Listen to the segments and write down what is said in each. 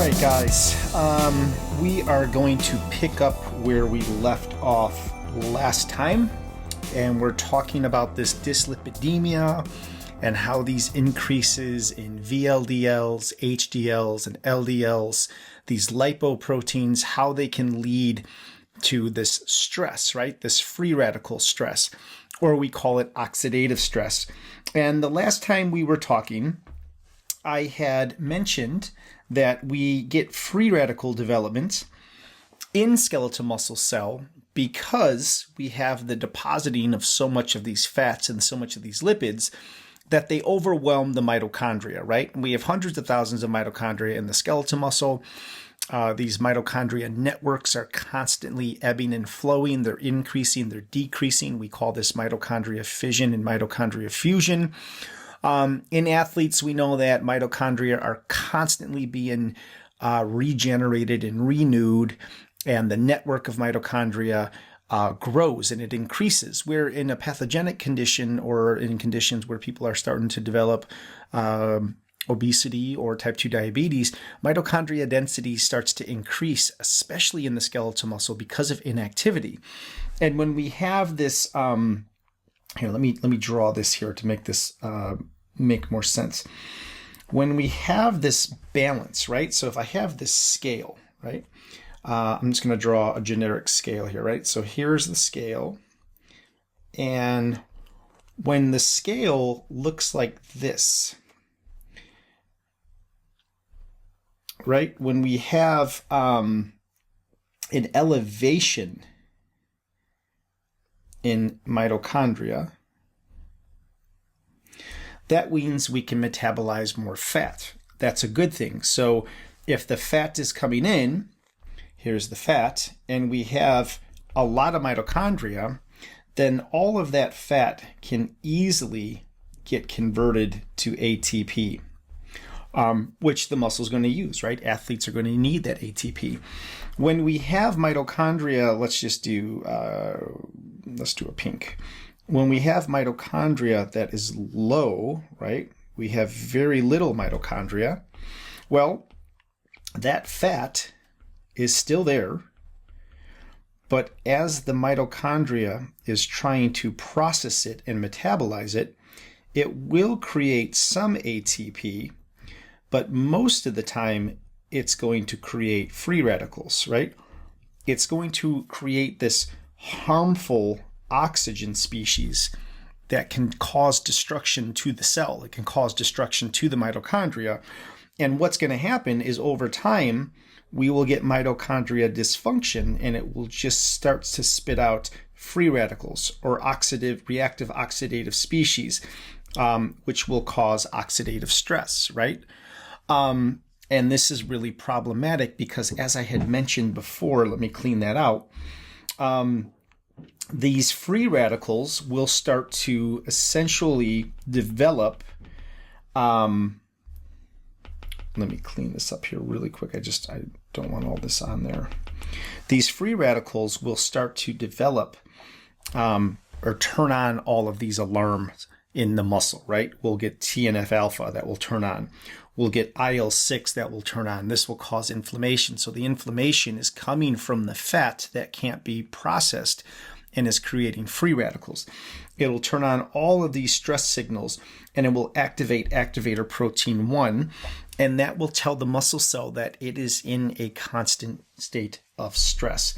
right, guys, we are going to pick up where we left off last time, and we're talking about this dyslipidemia and how these increases in VLDLs, HDLs, and LDLs, these lipoproteins, how they can lead to this stress, right? This free radical stress, or we call it oxidative stress. And the last time we were talking, I had mentioned that we get free radical development in skeletal muscle cell because we have the depositing of so much of these fats and so much of these lipids that they overwhelm the mitochondria, right? And we have hundreds of thousands of mitochondria in the skeletal muscle. These mitochondria networks are constantly ebbing and flowing. They're increasing, they're decreasing. We call this mitochondria fission and mitochondria fusion. In athletes, we know that mitochondria are constantly being regenerated and renewed, and the network of mitochondria grows and it increases. Where in a pathogenic condition or in conditions where people are starting to develop obesity or type 2 diabetes, mitochondria density starts to increase, especially in the skeletal muscle because of inactivity. And when we have this, here, let me draw this here to make this make more sense. When we have this balance, right? So if I have this scale, right? I'm just going to draw a generic scale here, right? So here's the scale. And when the scale looks like this, right? When we have an elevation in mitochondria, that means we can metabolize more fat. That's a good thing. So if the fat is coming in, here's the fat, and we have a lot of mitochondria, then all of that fat can easily get converted to ATP, which the muscle is going to use, right? Athletes are going to need that ATP. When we have mitochondria, let's do a pink. When we have mitochondria that is low, right? We have very little mitochondria. Well, that fat is still there, but as the mitochondria is trying to process it and metabolize it, it will create some ATP, but most of the time it's going to create free radicals, right? It's going to create this harmful oxygen species that can cause destruction to the cell. It can cause destruction to the mitochondria. And what's going to happen is over time, we will get mitochondria dysfunction and it will just start to spit out free radicals or reactive oxidative species, which will cause oxidative stress, right? And this is really problematic because, as I had mentioned before, let me clean that out. These free radicals will start to essentially develop. Let me clean this up here really quick. I don't want all this on there. These free radicals will start to develop or turn on all of these alarms in the muscle, right? We'll get TNF alpha that will turn on. We'll get IL-6 that will turn on. This will cause inflammation. So the inflammation is coming from the fat that can't be processed and is creating free radicals. It'll turn on all of these stress signals and it will activate activator protein 1, and that will tell the muscle cell that it is in a constant state of stress.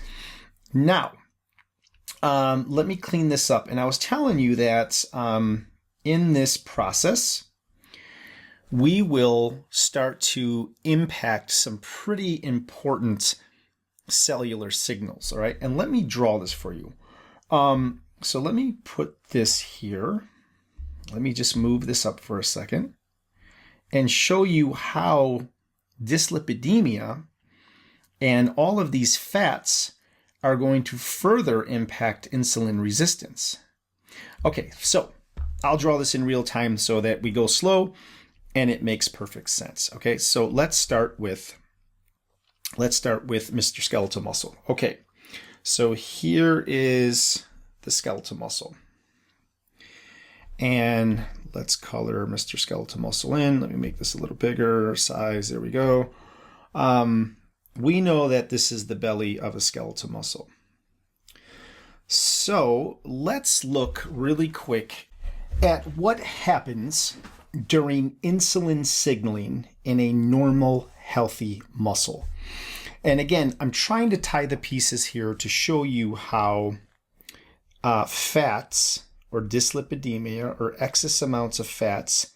Now, let me clean this up. And I was telling you that in this process, we will start to impact some pretty important cellular signals, all right? And let me draw this for you. So let me put this here. Let me just move this up for a second and show you how dyslipidemia and all of these fats are going to further impact insulin resistance. Okay, so I'll draw this in real time so that we go slow and it makes perfect sense. Okay, so let's start with Mr. Skeletal Muscle. Okay, so here is the skeletal muscle. And let's color Mr. Skeletal Muscle in. Let me make this a little bigger size. There we go. we know that this is the belly of a skeletal muscle. So let's look really quick at what happens during insulin signaling in a normal, healthy muscle. And again, I'm trying to tie the pieces here to show you how fats or dyslipidemia or excess amounts of fats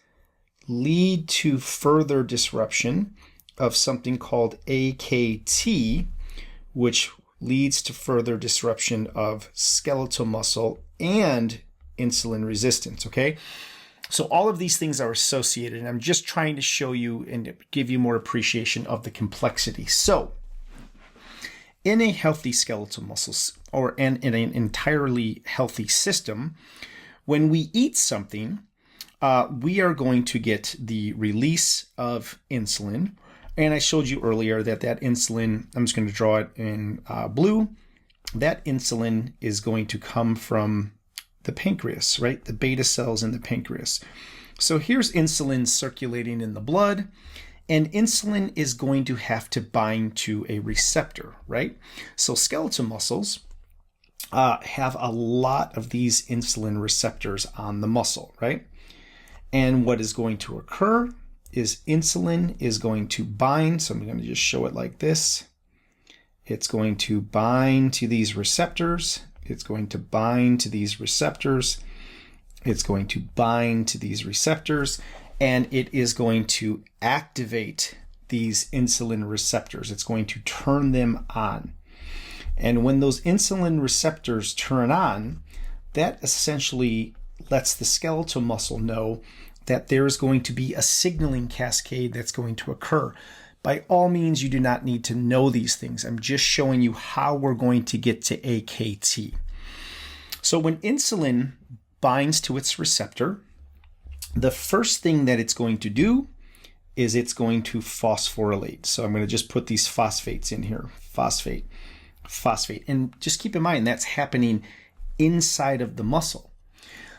lead to further disruption of something called AKT, which leads to further disruption of skeletal muscle and insulin resistance, okay? So all of these things are associated, and I'm just trying to show you and give you more appreciation of the complexity. So in a healthy skeletal muscle or in an entirely healthy system, when we eat something, we are going to get the release of insulin. And I showed you earlier that insulin, I'm just going to draw it in blue, that insulin is going to come from the pancreas, right? The beta cells in the pancreas. So here's insulin circulating in the blood, and insulin is going to have to bind to a receptor, right? So skeletal muscles have a lot of these insulin receptors on the muscle, right? And what is going to occur is insulin is going to bind. So I'm going to just show it like this. It's going to bind to these receptors. It's going to bind to these receptors. It's going to bind to these receptors, and it is going to activate these insulin receptors. It's going to turn them on. And when those insulin receptors turn on, that essentially lets the skeletal muscle know that there is going to be a signaling cascade that's going to occur. By all means, you do not need to know these things. I'm just showing you how we're going to get to AKT. So when insulin binds to its receptor, the first thing that it's going to do is it's going to phosphorylate. So I'm going to just put these phosphates in here. Phosphate. And just keep in mind that's happening inside of the muscle.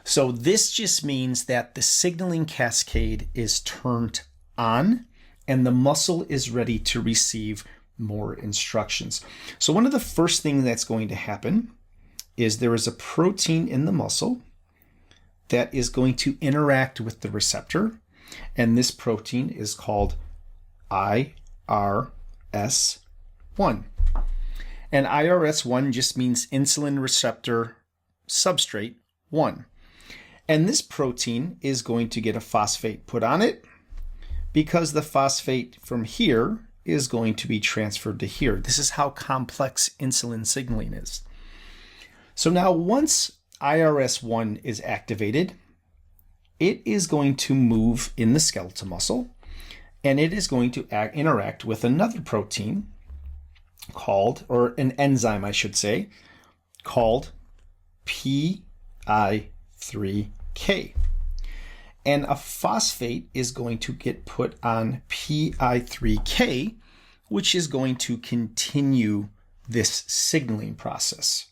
So this just means that the signaling cascade is turned on and the muscle is ready to receive more instructions. So one of the first things that's going to happen is there is a protein in the muscle that is going to interact with the receptor, and this protein is called IRS1. And IRS1 just means insulin receptor substrate 1. And this protein is going to get a phosphate put on it because the phosphate from here is going to be transferred to here. This is how complex insulin signaling is. So now once IRS1 is activated, it is going to move in the skeletal muscle, and it is going to interact with another protein called, or an enzyme I should say, called PI3K. And a phosphate is going to get put on PI3K, which is going to continue this signaling process.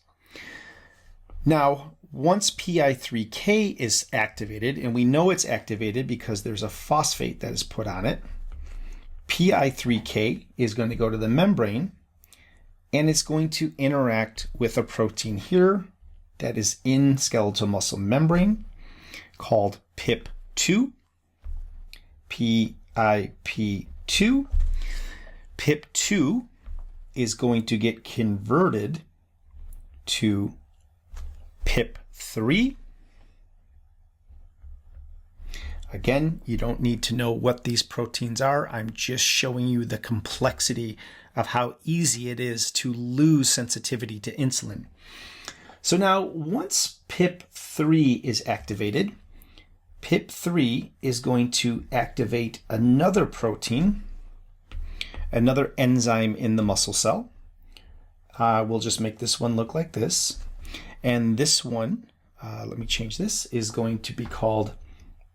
Now, once PI3K is activated, and we know it's activated because there's a phosphate that is put on it, PI3K is going to go to the membrane, and it's going to interact with a protein here that is in skeletal muscle membrane called PIP2, PIP2. PIP2 is going to get converted to PIP3. Again, you don't need to know what these proteins are. I'm just showing you the complexity of how easy it is to lose sensitivity to insulin. So now, once PIP3 is activated, PIP3 is going to activate another protein, another enzyme in the muscle cell. We'll just make this one look like this. And this one, let me change this, is going to be called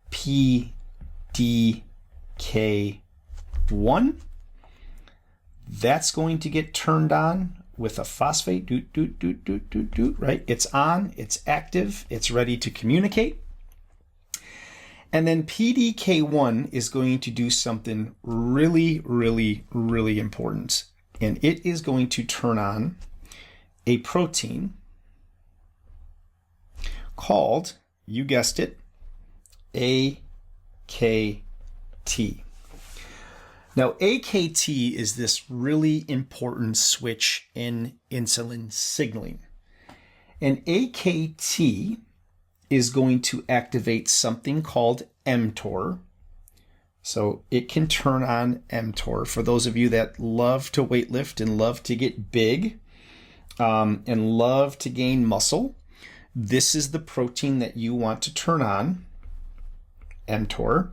PDK1. That's going to get turned on with a phosphate, right? It's on, it's active, it's ready to communicate. And then PDK1 is going to do something really, really, really important. And it is going to turn on a protein called, you guessed it, AKT. Now, AKT is this really important switch in insulin signaling. And AKT is going to activate something called mTOR. So it can turn on mTOR. For those of you that love to weightlift and love to get big and love to gain muscle, this is the protein that you want to turn on, mTOR.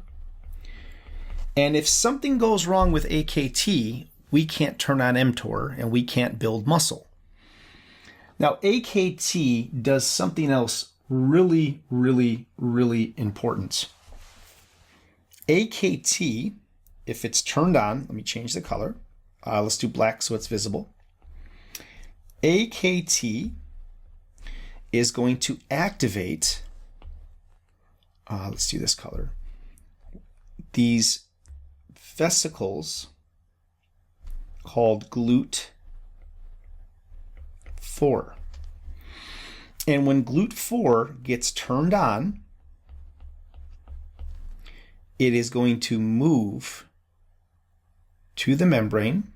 And if something goes wrong with AKT, we can't turn on mTOR and we can't build muscle. Now, AKT does something else really, really, really important. AKT, if it's turned on, let me change the color. Let's do black so it's visible. AKT is going to activate, let's do this color, these vesicles called GLUT4. And when GLUT4 gets turned on, it is going to move to the membrane.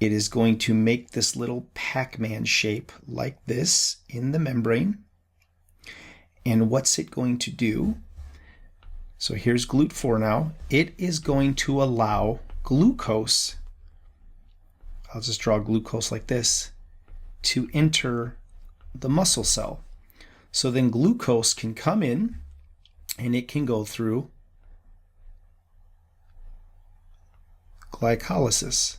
It is going to make this little Pac-Man shape like this in the membrane. And what's it going to do? So here's GLUT4 now. It is going to allow glucose, I'll just draw glucose like this, to enter the muscle cell. So then glucose can come in and it can go through glycolysis.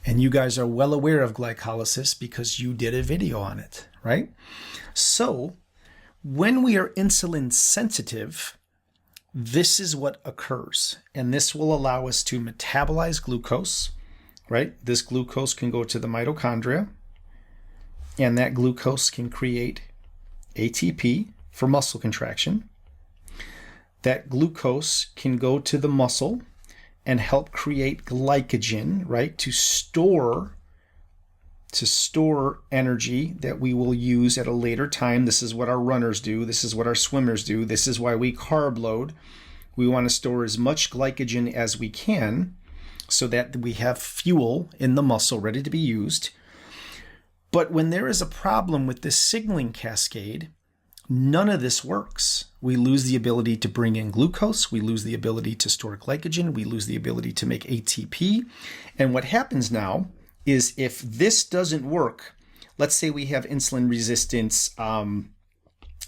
And you guys are well aware of glycolysis because you did a video on it, right? So when we are insulin sensitive, this is what occurs. And this will allow us to metabolize glucose, right? This glucose can go to the mitochondria, and that glucose can create ATP for muscle contraction. That glucose can go to the muscle and help create glycogen, right? To store energy that we will use at a later time. This is what our runners do. This is what our swimmers do. This is why we carb load. We want to store as much glycogen as we can so that we have fuel in the muscle ready to be used. But when there is a problem with this signaling cascade, none of this works. We lose the ability to bring in glucose. We lose the ability to store glycogen. We lose the ability to make ATP. And what happens now is if this doesn't work, let's say we have insulin resistance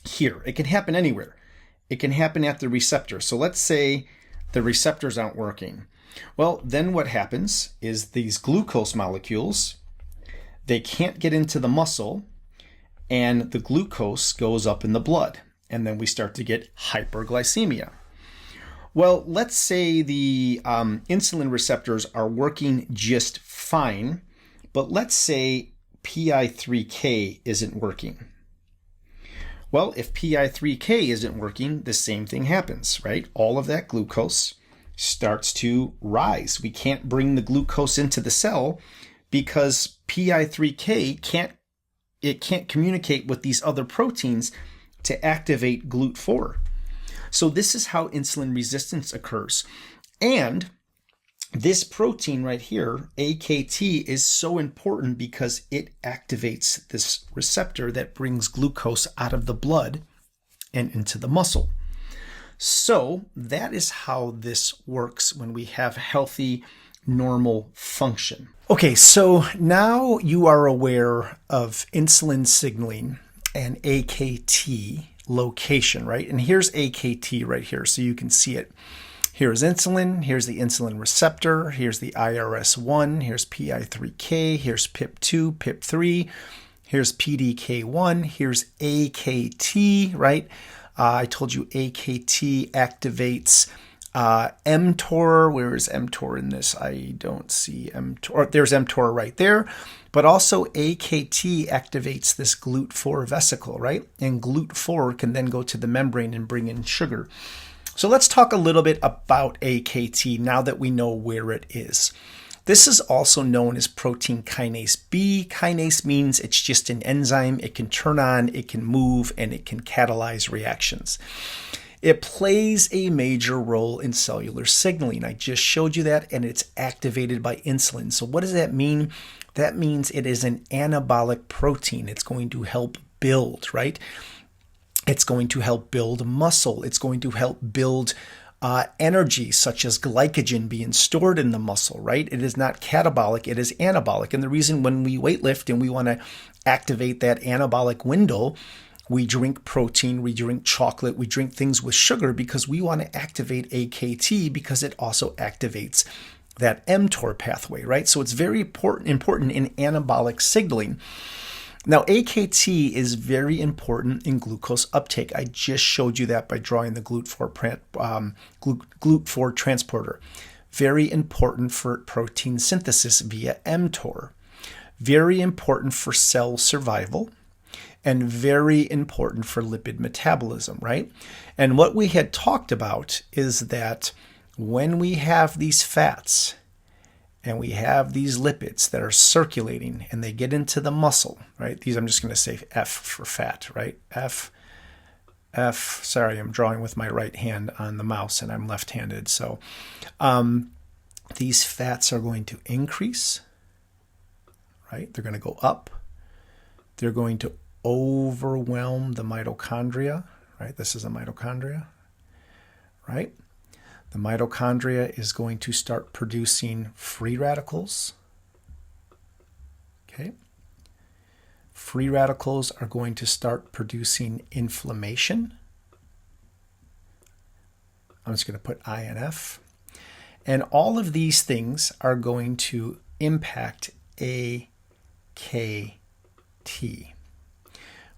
here. It can happen anywhere. It can happen at the receptor. So let's say the receptors aren't working. Well, then what happens is these glucose molecules, they can't get into the muscle, and the glucose goes up in the blood. And then we start to get hyperglycemia. Well, let's say the insulin receptors are working just fine, but let's say PI3K isn't working. Well, if PI3K isn't working, the same thing happens, right? All of that glucose starts to rise. We can't bring the glucose into the cell because PI3K can't communicate with these other proteins to activate GLUT4. So this is how insulin resistance occurs. And this protein right here, AKT, is so important because it activates this receptor that brings glucose out of the blood and into the muscle. So that is how this works when we have healthy, normal function. Okay, so now you are aware of insulin signaling and AKT location, right? And here's AKT right here, so you can see it. Here's insulin, here's the insulin receptor, here's the IRS1, here's PI3K, here's PIP2, PIP3, here's PDK1, here's AKT, right? I told you AKT activates mTOR, where is mTOR in this? I don't see mTOR. There's mTOR right there. But also AKT activates this GLUT4 vesicle, right? And GLUT4 can then go to the membrane and bring in sugar. So let's talk a little bit about AKT now that we know where it is. This is also known as protein kinase B. Kinase means it's just an enzyme. It can turn on, it can move, and it can catalyze reactions. It plays a major role in cellular signaling. I just showed you that, and it's activated by insulin. So what does that mean? That means it is an anabolic protein. It's going to help build, right? It's going to help build muscle. It's going to help build energy, such as glycogen being stored in the muscle, right? It is not catabolic, it is anabolic. And the reason when we weightlift and we want to activate that anabolic window, we drink protein, we drink chocolate, we drink things with sugar because we want to activate AKT because it also activates that mTOR pathway, right? So it's very important in anabolic signaling. Now, AKT is very important in glucose uptake. I just showed you that by drawing the GLUT4 transporter. Very important for protein synthesis via mTOR. Very important for cell survival. And very important for lipid metabolism, right? And what we had talked about is that when we have these fats and we have these lipids that are circulating and they get into the muscle, right? These, I'm just going to say F for fat, right? F, sorry, I'm drawing with my right hand on the mouse and I'm left-handed. So these fats are going to increase, right? They're going to go up. They're going to overwhelm the mitochondria, right? This is a mitochondria, right? The mitochondria is going to start producing free radicals, okay? Free radicals are going to start producing inflammation. I'm just going to put INF. And all of these things are going to impact AKT,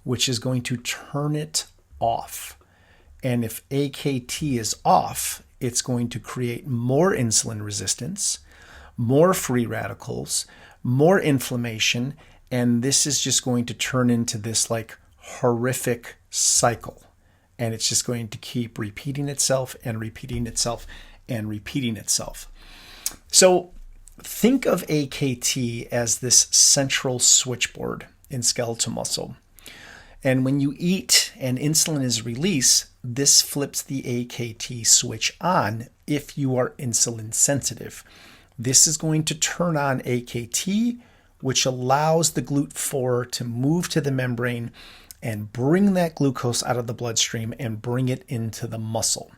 which is going to turn it off. And if AKT is off, it's going to create more insulin resistance, more free radicals, more inflammation, and this is just going to turn into this like horrific cycle. And it's just going to keep repeating itself and repeating itself and repeating itself. So think of AKT as this central switchboard in skeletal muscle. And when you eat and insulin is released, this flips the AKT switch on if you are insulin sensitive. This is going to turn on AKT, which allows the GLUT4 to move to the membrane and bring that glucose out of the bloodstream and bring it into the muscle.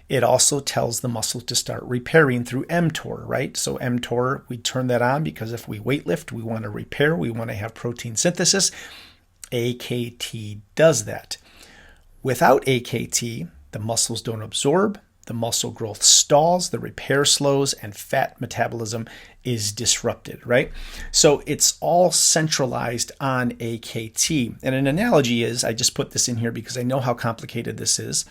It also tells the muscle to start repairing through mTOR, right? So mTOR, we turn that on because if we weightlift, we want to repair, we want to have protein synthesis. AKT does that. Without AKT, the muscles don't absorb, the muscle growth stalls, the repair slows, and fat metabolism is disrupted, right? So it's all centralized on AKT. And an analogy is, I just put this in here because I know how complicated this is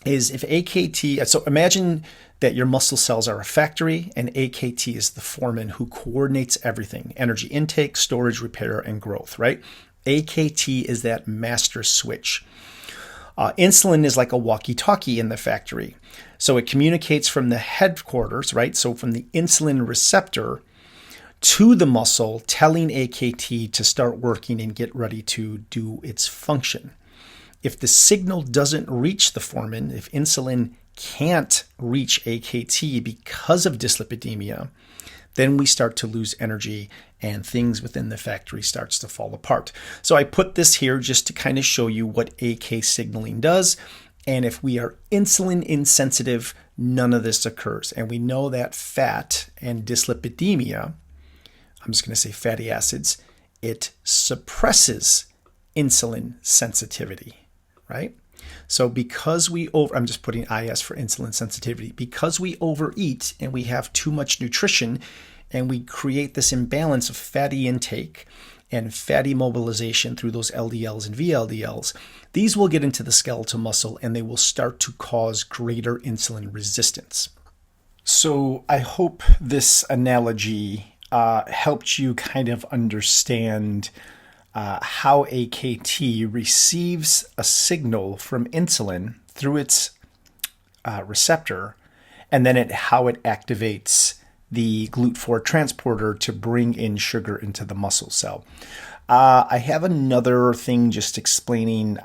if AKT, so imagine that your muscle cells are a factory and AKT is the foreman who coordinates everything, energy intake, storage, repair, and growth, right? AKT is that master switch. Insulin is like a walkie-talkie in the factory. So it communicates from the headquarters, right? So from the insulin receptor to the muscle, telling AKT to start working and get ready to do its function. If the signal doesn't reach the foreman, if insulin can't reach AKT because of dyslipidemia, then we start to lose energy and things within the factory starts to fall apart. So I put this here just to kind of show you what AK signaling does. And if we are insulin insensitive, none of this occurs. And we know that fat and dyslipidemia, I'm just going to say fatty acids, it suppresses insulin sensitivity, right? So because I'm just putting IS for insulin sensitivity, because we overeat and we have too much nutrition and we create this imbalance of fatty intake and fatty mobilization through those LDLs and VLDLs, these will get into the skeletal muscle and they will start to cause greater insulin resistance. So I hope this analogy helped you kind of understand how AKT receives a signal from insulin through its receptor, and then how it activates the GLUT4 transporter to bring in sugar into the muscle cell. I have another thing just explaining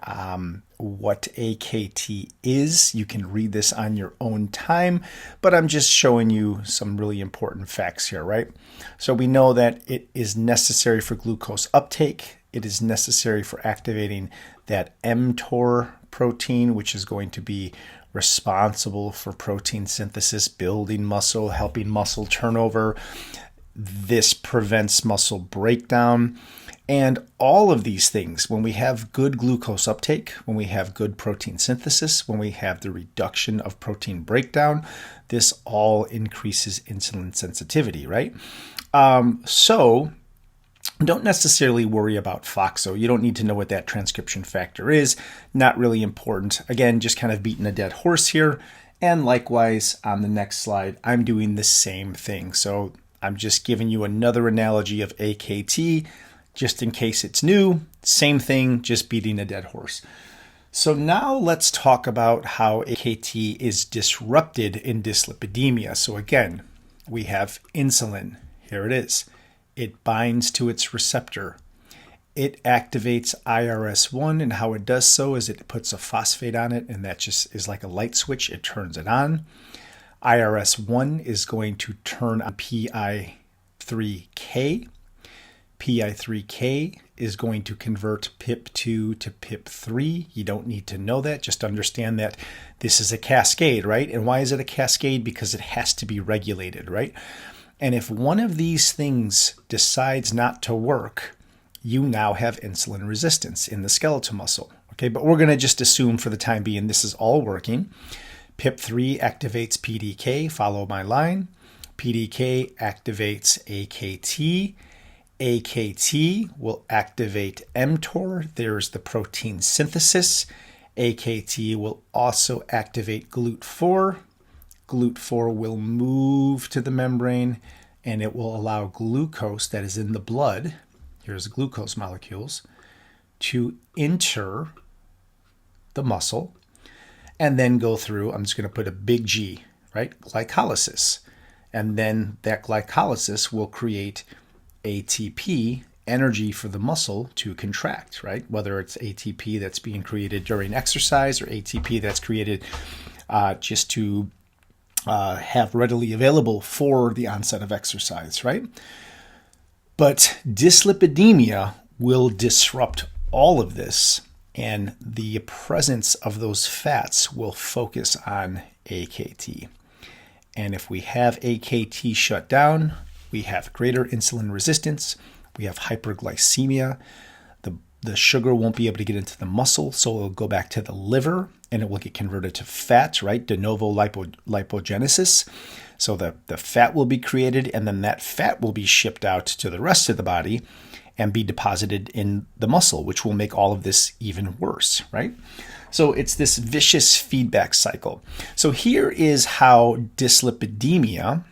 what AKT is. You can read this on your own time, but I'm just showing you some really important facts here, right? So we know that it is necessary for glucose uptake. It is necessary for activating that mTOR protein, which is going to be responsible for protein synthesis, building muscle, helping muscle turnover. This prevents muscle breakdown. And all of these things, when we have good glucose uptake, when we have good protein synthesis, when we have the reduction of protein breakdown, this all increases insulin sensitivity, right? So don't necessarily worry about FOXO. You don't need to know what that transcription factor is. Not really important. Again, just kind of beating a dead horse here. And likewise, on the next slide, I'm doing the same thing. So I'm just giving you another analogy of AKT, just in case it's new. Same thing, just beating a dead horse. So now let's talk about how AKT is disrupted in dyslipidemia. So again, we have insulin. Here it is. It binds to its receptor. It activates IRS1, and how it does so is it puts a phosphate on it, and that just is like a light switch. It turns it on. IRS1 is going to turn on PI3K. PI3K is going to convert PIP2 to PIP3. You don't need to know that. Just understand that this is a cascade, right? And why is it a cascade? Because it has to be regulated, right? And if one of these things decides not to work, you now have insulin resistance in the skeletal muscle. Okay, but we're going to just assume for the time being this is all working. PIP3 activates PDK, follow my line. PDK activates AKT. AKT will activate mTOR. There's the protein synthesis. AKT will also activate GLUT4. GLUT4 will move to the membrane and it will allow glucose that is in the blood, here's the glucose molecules, to enter the muscle and then go through, I'm just going to put a big G, right? Glycolysis. And then that glycolysis will create ATP, energy for the muscle to contract, right? Whether it's ATP that's being created during exercise or ATP that's created just to have readily available for the onset of exercise, right? But dyslipidemia will disrupt all of this, and the presence of those fats will focus on AKT. And if we have AKT shut down, we have greater insulin resistance, we have hyperglycemia, the sugar won't be able to get into the muscle, so it'll go back to the liver and it will get converted to fat, right? De novo lipogenesis. So the fat will be created and then that fat will be shipped out to the rest of the body and be deposited in the muscle, which will make all of this even worse, right? So it's this vicious feedback cycle. So here is how dyslipidemia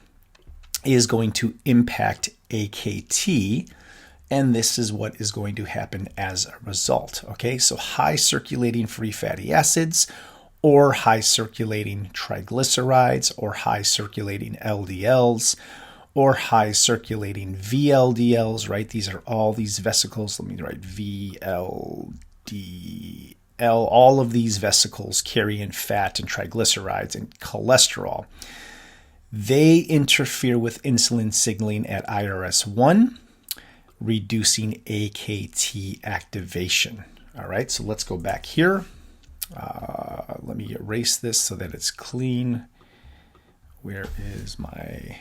is going to impact AKT, and this is what is going to happen as a result. Okay, so high circulating free fatty acids, or high circulating triglycerides, or high circulating LDLs, or high circulating VLDLs, right? These are all these vesicles. Let me write VLDL. All of these vesicles carry in fat and triglycerides and cholesterol. They interfere with insulin signaling at IRS1, reducing AKT activation. All right, so let's go back here. Let me erase this so that it's clean. Where is my...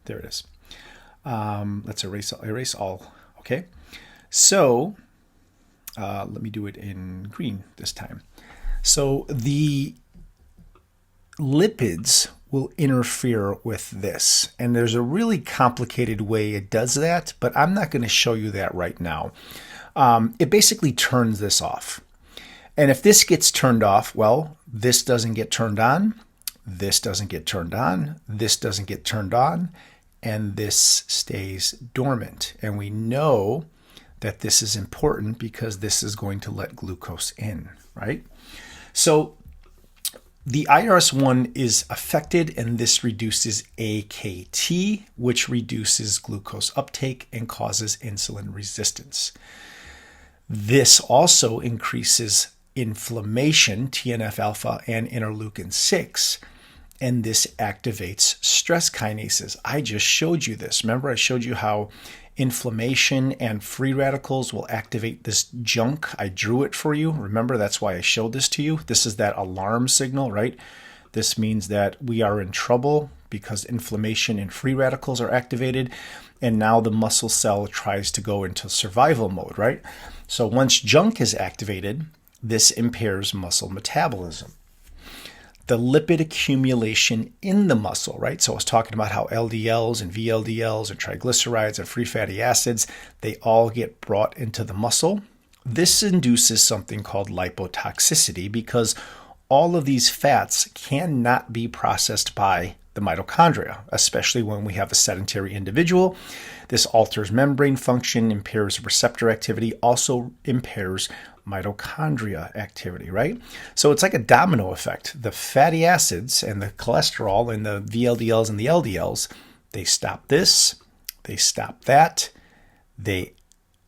There it is. Let's erase all. Okay, so let me do it in green this time. So the lipids will interfere with this. And there's a really complicated way it does that, but I'm not going to show you that right now. It basically turns this off. And if this gets turned off, well, this doesn't get turned on, this doesn't get turned on, this doesn't get turned on, and this stays dormant. And we know that this is important because this is going to let glucose in, right? So the IRS1 is affected, and this reduces AKT, which reduces glucose uptake and causes insulin resistance. This also increases inflammation, TNF-alpha and interleukin-6, and this activates stress kinases. I just showed you this. Remember, I showed you how inflammation and free radicals will activate this junk. I drew it for you. Remember, that's why I showed this to you. This is that alarm signal, right? This means that we are in trouble because inflammation and free radicals are activated, and now the muscle cell tries to go into survival mode, right? So once junk is activated, this impairs muscle metabolism. The lipid accumulation in the muscle, right? So I was talking about how LDLs and VLDLs and triglycerides and free fatty acids, they all get brought into the muscle. This induces something called lipotoxicity because all of these fats cannot be processed by the mitochondria, especially when we have a sedentary individual. This alters membrane function, impairs receptor activity, also impairs mitochondria activity, right? So it's like a domino effect. The fatty acids and the cholesterol and the VLDLs and the LDLs, they stop this, they stop that, they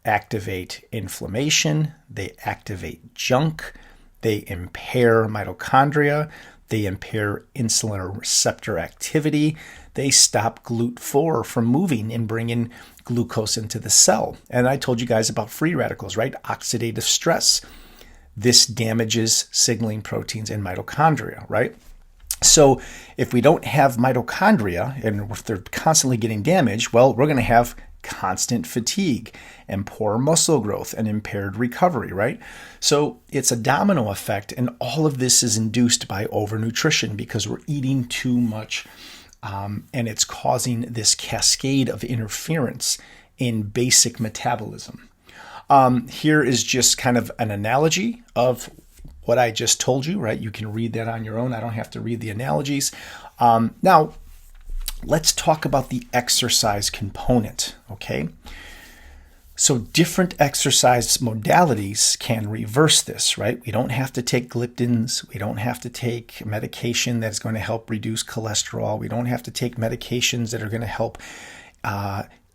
activate inflammation, they activate junk, they impair mitochondria, they impair insulin receptor activity, they stop GLUT4 from moving and bringing glucose into the cell. And I told you guys about free radicals, right? Oxidative stress. This damages signaling proteins in mitochondria, right? So if we don't have mitochondria and if they're constantly getting damaged, well, we're going to have constant fatigue and poor muscle growth and impaired recovery, right? So it's a domino effect, and all of this is induced by overnutrition because we're eating too much, and it's causing this cascade of interference in basic metabolism. Here is just kind of an analogy of what I just told you, right? You can read that on your own. I don't have to read the analogies. Now, let's talk about the exercise component, okay? So different exercise modalities can reverse this, right? We don't have to take gliptins. We don't have to take medication that's going to help reduce cholesterol. We don't have to take medications that are going to help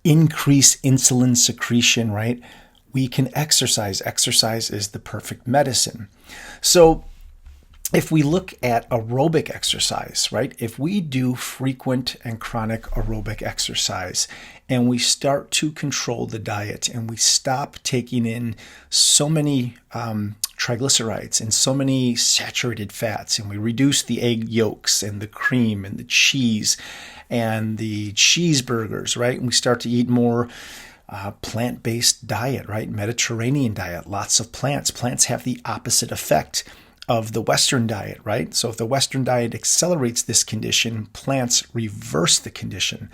increase insulin secretion, right? We can exercise. Exercise is the perfect medicine. So if we look at aerobic exercise, right? If we do frequent and chronic aerobic exercise and we start to control the diet and we stop taking in so many triglycerides and so many saturated fats, and we reduce the egg yolks and the cream and the cheese and the cheeseburgers, right? And we start to eat more plant-based diet, right? Mediterranean diet, lots of plants. Plants have the opposite effect of the Western diet, right? So if the Western diet accelerates this condition, plants reverse the condition.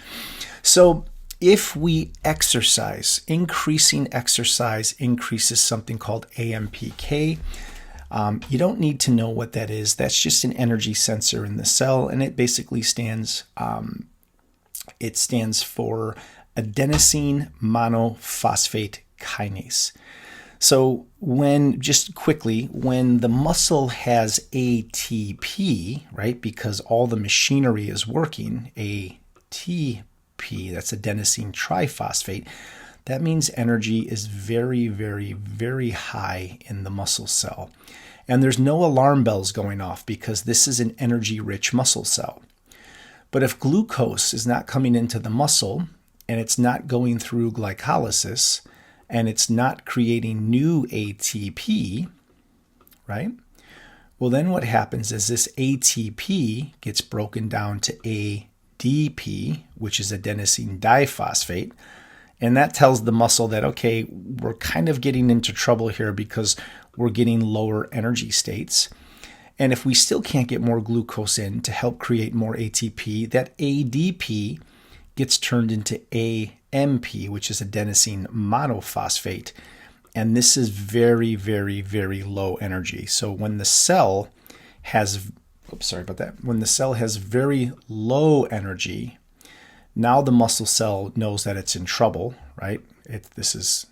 So if we exercise, increasing exercise increases something called AMPK. You don't need to know what that is. That's just an energy sensor in the cell, and it basically stands for adenosine monophosphate kinase. So when the muscle has ATP, right, because all the machinery is working, ATP, that's adenosine triphosphate, that means energy is very, very, very high in the muscle cell. And there's no alarm bells going off because this is an energy-rich muscle cell. But if glucose is not coming into the muscle and it's not going through glycolysis, and it's not creating new ATP, right? Well, then what happens is this ATP gets broken down to ADP, which is adenosine diphosphate, and that tells the muscle that, okay, we're kind of getting into trouble here because we're getting lower energy states. And if we still can't get more glucose in to help create more ATP, that ADP gets turned into AMP, which is adenosine monophosphate. And this is very, very, very low energy. So when the cell has, when the cell has very low energy, now the muscle cell knows that it's in trouble, right? It's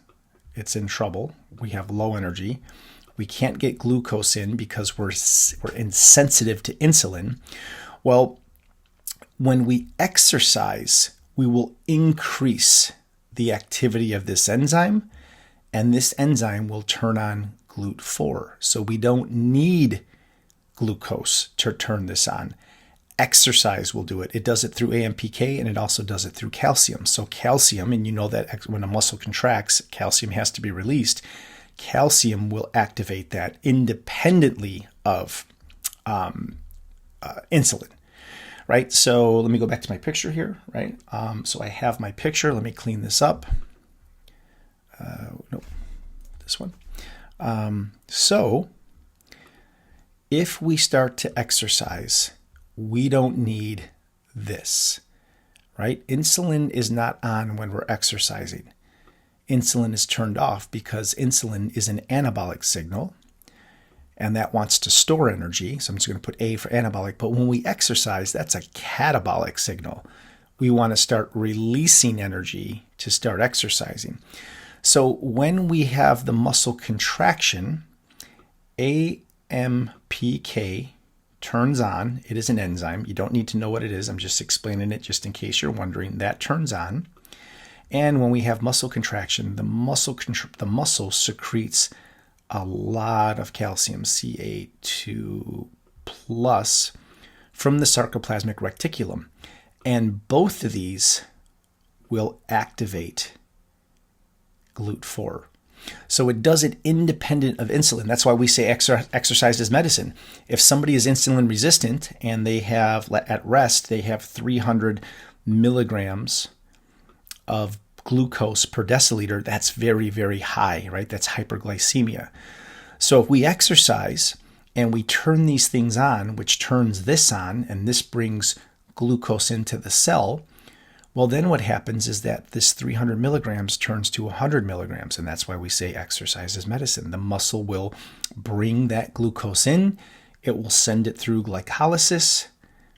in trouble. We have low energy. We can't get glucose in because we're insensitive to insulin. Well, when we exercise, we will increase the activity of this enzyme, and this enzyme will turn on GLUT4. So we don't need glucose to turn this on. Exercise will do it. It does it through AMPK, and it also does it through calcium. So calcium, and you know that when a muscle contracts, calcium has to be released. Calcium will activate that independently of insulin, right? So let me go back to my picture here, right? So I have my picture. Let me clean this up. Nope, this one. So if we start to exercise, we don't need this, right? Insulin is not on when we're exercising. Insulin is turned off because insulin is an anabolic signal, and that wants to store energy. So I'm just going to put A for anabolic. But when we exercise, that's a catabolic signal. We want to start releasing energy to start exercising. So when we have the muscle contraction, AMPK turns on. It is an enzyme. You don't need to know what it is. I'm just explaining it just in case you're wondering. That turns on. And when we have muscle contraction, the muscle secretes a lot of calcium, Ca2+, from the sarcoplasmic reticulum. And both of these will activate GLUT4. So it does it independent of insulin. That's why we say exercise is medicine. If somebody is insulin resistant and they have, at rest, they have 300 milligrams of glucose per deciliter, that's very, very high, right? That's hyperglycemia. So if we exercise and we turn these things on, which turns this on, and this brings glucose into the cell, well, then what happens is that this 300 milligrams turns to 100 milligrams, and that's why we say exercise is medicine. The muscle will bring that glucose in. It will send it through glycolysis,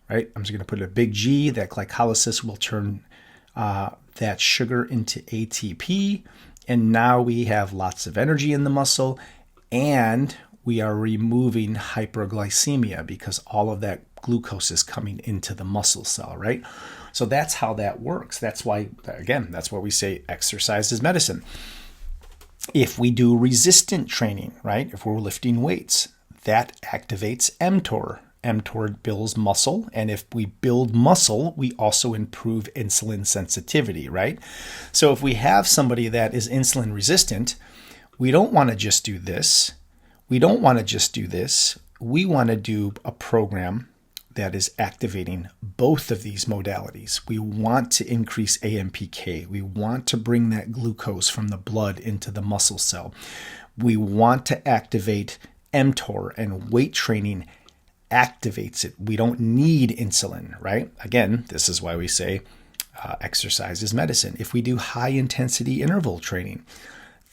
right? I'm just going to put a big G. That glycolysis will turn that sugar into ATP, and now we have lots of energy in the muscle, and we are removing hyperglycemia because all of that glucose is coming into the muscle cell, right? So that's how that works. That's why, again, that's why we say exercise is medicine. If we do resistant training, right, if we're lifting weights, that activates mTOR. mTOR builds muscle, and if we build muscle, we also improve insulin sensitivity, right? So if we have somebody that is insulin resistant, we don't want to just do this. We don't want to just do this. We want to do a program that is activating both of these modalities. We want to increase AMPK. We want to bring that glucose from the blood into the muscle cell. We want to activate mTOR, and weight training activates it. We don't need insulin, right? Again, this is why we say exercise is medicine. If we do high intensity interval training,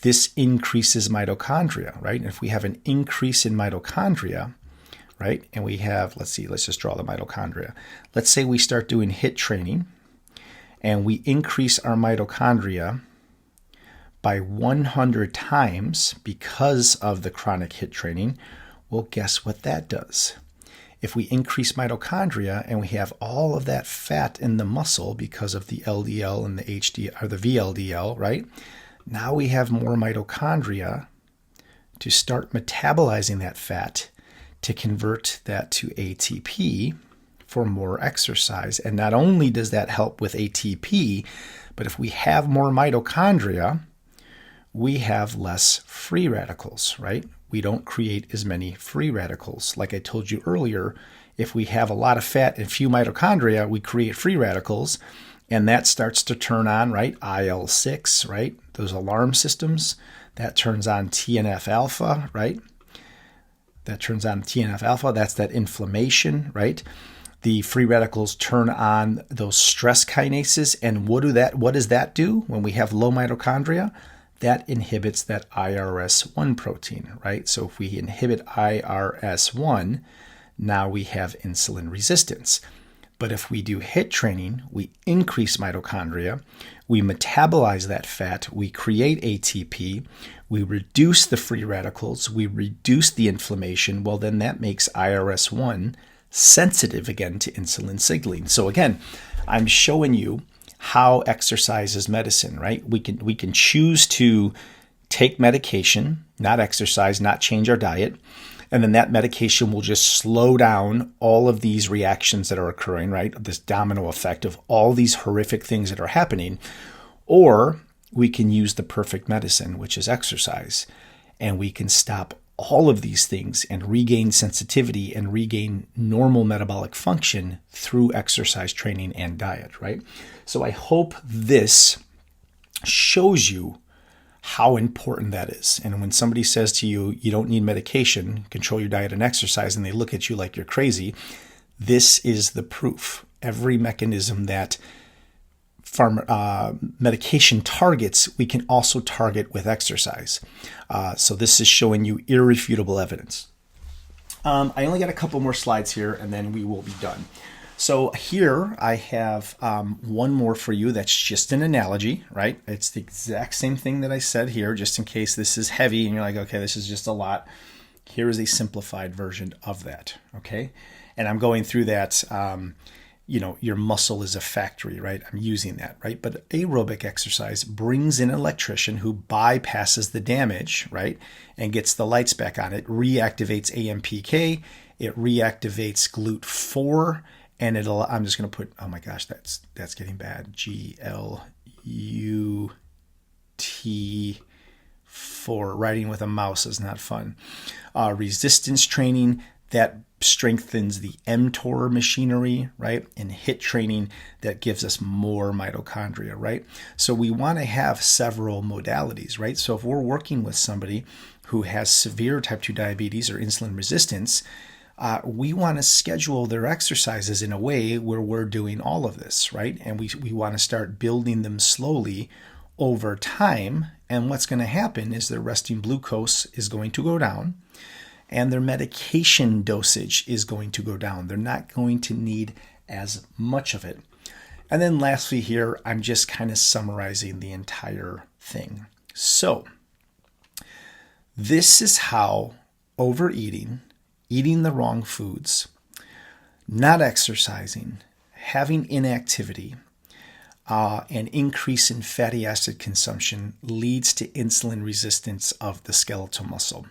this increases mitochondria, right? And if we have an increase in mitochondria, right, and we have, let's just draw the mitochondria. Let's say we start doing HIIT training and we increase our mitochondria by 100 times because of the chronic HIIT training. Well, guess what that does? If we increase mitochondria and we have all of that fat in the muscle because of the LDL and the HDL or the VLDL, right? Now we have more mitochondria to start metabolizing that fat to convert that to ATP for more exercise. And not only does that help with ATP, but if we have more mitochondria, we have less free radicals, right? We don't create as many free radicals. Like I told you earlier, if we have a lot of fat and few mitochondria, we create free radicals, and that starts to turn on, right? IL-6, right? Those alarm systems, that turns on TNF alpha, right? that turns on TNF alpha. That's that inflammation, right? The free radicals turn on those stress kinases. And what does that do when we have low mitochondria? That inhibits that IRS1 protein, right? So if we inhibit IRS1, now we have insulin resistance. But if we do HIIT training, we increase mitochondria, we metabolize that fat, we create ATP, we reduce the free radicals, we reduce the inflammation. Well, then that makes IRS1 sensitive again to insulin signaling. So again, I'm showing you how exercise is medicine, right? We can choose to take medication, not exercise, not change our diet. And then that medication will just slow down all of these reactions that are occurring, right? This domino effect of all these horrific things that are happening. Or we can use the perfect medicine, which is exercise. And we can stop all of these things and regain sensitivity and regain normal metabolic function through exercise training and diet, right? So I hope this shows you how important that is. And when somebody says to you, you don't need medication, control your diet and exercise, and they look at you like you're crazy, this is the proof. Every mechanism that medication targets, we can also target with exercise. So this is showing you irrefutable evidence. I only got a couple more slides here, and then we will be done. So here I have one more for you that's just an analogy, right? It's the exact same thing that I said here, just in case this is heavy and you're like, okay, this is just a lot. Here is a simplified version of that, okay? And I'm going through that, your muscle is a factory, right? I'm using that, right? But aerobic exercise brings in an electrician who bypasses the damage, right? And gets the lights back on. It reactivates AMPK, it reactivates GLUT4, and I'm just going to put, oh my gosh, that's getting bad. GLUT4. Writing with a mouse is not fun. Resistance training, that strengthens the mTOR machinery, right? And HIIT training, that gives us more mitochondria, right? So we want to have several modalities, right? So if we're working with somebody who has severe type 2 diabetes or insulin resistance, we want to schedule their exercises in a way where we're doing all of this, right? And we want to start building them slowly over time. And what's going to happen is their resting glucose is going to go down and their medication dosage is going to go down. They're not going to need as much of it. And then lastly here, I'm just kind of summarizing the entire thing. So this is how overeating, eating the wrong foods, not exercising, having inactivity, an increase in fatty acid consumption leads to insulin resistance of the skeletal muscle.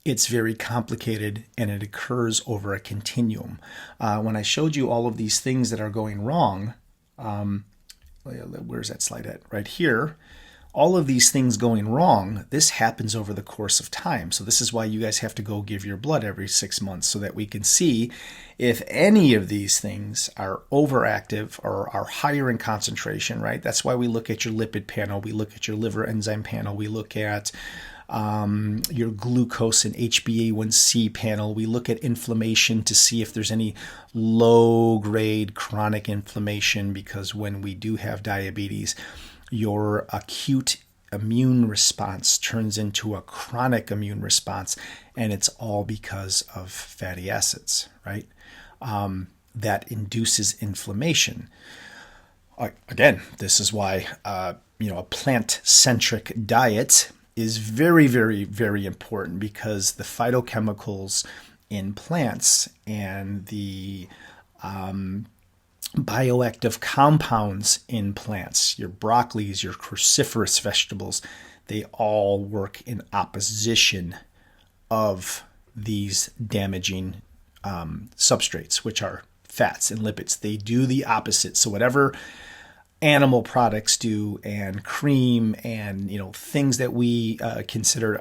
It's very complicated and it occurs over a continuum. When I showed you all of these things that are going wrong, where's that slide at? Right here. All of these things going wrong, this happens over the course of time. So this is why you guys have to go give your blood every 6 months so that we can see if any of these things are overactive or are higher in concentration, right? That's why we look at your lipid panel. We look at your liver enzyme panel. We look at your glucose and HbA1c panel. We look at inflammation to see if there's any low-grade chronic inflammation, because when we do have diabetes, your acute immune response turns into a chronic immune response, and it's all because of fatty acids, right? That induces inflammation. Again, this is why a plant-centric diet is very, very, very important, because the phytochemicals in plants and the bioactive compounds in plants, your broccolis, your cruciferous vegetables, they all work in opposition of these damaging substrates, which are fats and lipids. They do the opposite. So whatever animal products do, and cream, and things that we consider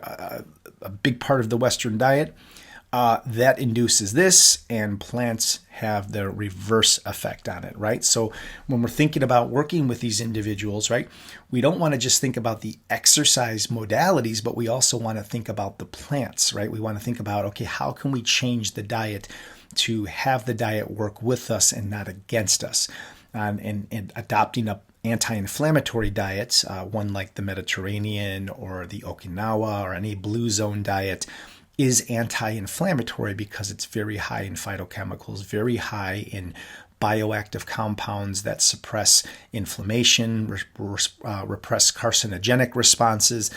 a big part of the Western diet, that induces this, and plants have the reverse effect on it, right? So when we're thinking about working with these individuals, right, we don't want to just think about the exercise modalities, but we also want to think about the plants, right? We want to think about, okay, how can we change the diet to have the diet work with us and not against us? And adopting a anti-inflammatory diets, one like the Mediterranean or the Okinawa or any blue zone diet, is anti-inflammatory because it's very high in phytochemicals, very high in bioactive compounds that suppress inflammation, repress carcinogenic responses.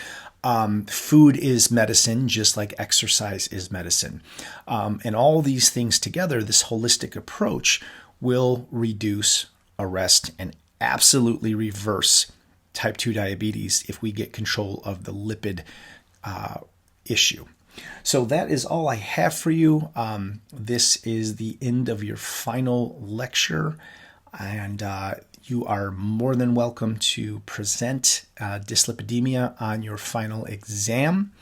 Food is medicine, just like exercise is medicine. And all these things together, this holistic approach will reduce, arrest, and absolutely reverse type 2 diabetes if we get control of the lipid issue. So that is all I have for you. This is the end of your final lecture, and you are more than welcome to present dyslipidemia on your final exam.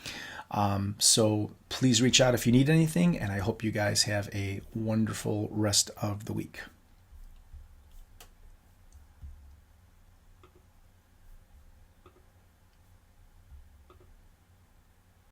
So please reach out if you need anything, and I hope you guys have a wonderful rest of the week.